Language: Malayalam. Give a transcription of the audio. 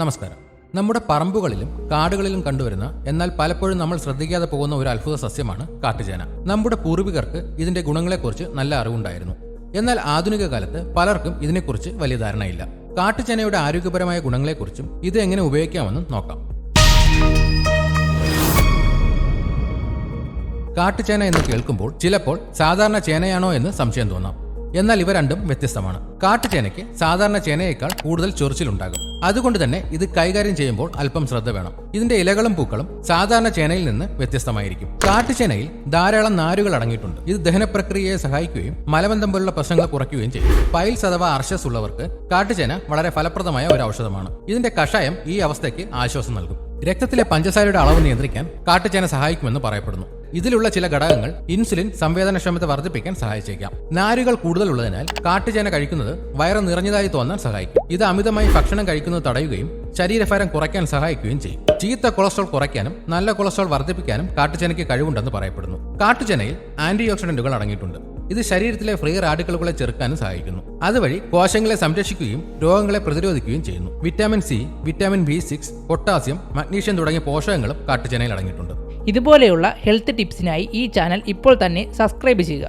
നമസ്കാരം. നമ്മുടെ പറമ്പുകളിലും കാടുകളിലും കണ്ടുവരുന്ന എന്നാൽ പലപ്പോഴും നമ്മൾ ശ്രദ്ധിക്കാതെ പോകുന്ന ഒരു അത്ഭുത സസ്യമാണ് കാട്ടുചേന. നമ്മുടെ പൂർവികർക്ക് ഇതിന്റെ ഗുണങ്ങളെക്കുറിച്ച് നല്ല അറിവുണ്ടായിരുന്നു. എന്നാൽ ആധുനിക കാലത്ത് പലർക്കും ഇതിനെക്കുറിച്ച് വലിയ ധാരണയില്ല. കാട്ടുചേനയുടെ ആരോഗ്യപരമായ ഗുണങ്ങളെക്കുറിച്ചും ഇത് എങ്ങനെ ഉപയോഗിക്കാമെന്നും നോക്കാം. കാട്ടുചേന എന്ന് കേൾക്കുമ്പോൾ ചിലപ്പോൾ സാധാരണ ചേനയാണോ എന്ന് സംശയം തോന്നാം. എന്നാൽ ഇവ രണ്ടും വ്യത്യസ്തമാണ്. കാട്ടുചേനയ്ക്ക് സാധാരണ ചേനയേക്കാൾ കൂടുതൽ ചൊറിച്ചിലുണ്ടാകും. അതുകൊണ്ട് തന്നെ ഇത് കൈകാര്യം ചെയ്യുമ്പോൾ അല്പം ശ്രദ്ധ വേണം. ഇതിന്റെ ഇലകളും പൂക്കളും സാധാരണ ചേനയിൽ നിന്ന് വ്യത്യസ്തമായിരിക്കും. കാട്ടുചേനയിൽ ധാരാളം നാരുകൾ അടങ്ങിയിട്ടുണ്ട്. ഇത് ദഹന പ്രക്രിയയെ സഹായിക്കുകയും മലബന്ധം പോലുള്ള പ്രശ്നങ്ങൾ കുറയ്ക്കുകയും ചെയ്യും. പൈൽസ് അഥവാ അർശസ് ഉള്ളവർക്ക് കാട്ടുചേന വളരെ ഫലപ്രദമായ ഒരു ഔഷധമാണ്. ഇതിന്റെ കഷായം ഈ അവസ്ഥയ്ക്ക് ആശ്വാസം നൽകും. രക്തത്തിലെ പഞ്ചസാരയുടെ അളവ് നിയന്ത്രിക്കാൻ കാട്ടുചേന സഹായിക്കുമെന്ന് പറയപ്പെടുന്നു. ഇതിലുള്ള ചില ഘടകങ്ങൾ ഇൻസുലിൻ സംവേദനക്ഷമത വർദ്ധിപ്പിക്കാൻ സഹായിച്ചേക്കാം. നാരുകൾ കൂടുതലുള്ളതിനാൽ കാട്ടുചേന കഴിക്കുന്നത് വയറ് നിറഞ്ഞതായി തോന്നാൻ സഹായിക്കും. ഇത് അമിതമായി ഭക്ഷണം കഴിക്കുന്നത് തടയുകയും ശരീരഭാരം കുറയ്ക്കാൻ സഹായിക്കുകയും ചെയ്യും. ചീത്ത കൊളസ്ട്രോൾ കുറയ്ക്കാനും നല്ല കൊളസ്ട്രോൾ വർദ്ധിപ്പിക്കാനും കാട്ടുചേനയ്ക്ക് കഴിവുണ്ടെന്ന് പറയപ്പെടുന്നു. കാട്ടുചേനയിൽ ആന്റി ഓക്സിഡന്റുകൾ അടങ്ങിയിട്ടുണ്ട്. ഇത് ശരീരത്തിലെ ഫ്രീ റാഡിക്കലുകളെ ചെറുക്കാനും സഹായിക്കുന്നു. അതുവഴി കോശങ്ങളെ സംരക്ഷിക്കുകയും രോഗങ്ങളെ പ്രതിരോധിക്കുകയും ചെയ്യുന്നു. Vitamin C, vitamin B6, potassium, magnesium തുടങ്ങിയ പോഷകങ്ങളും കാട്ടുചേനയിൽ അടങ്ങിയിട്ടുണ്ട്. ഇതുപോലെയുള്ള ഹെൽത്ത് ടിപ്സിനായി ഈ ചാനൽ ഇപ്പോൾ തന്നെ സബ്സ്ക്രൈബ് ചെയ്യുക.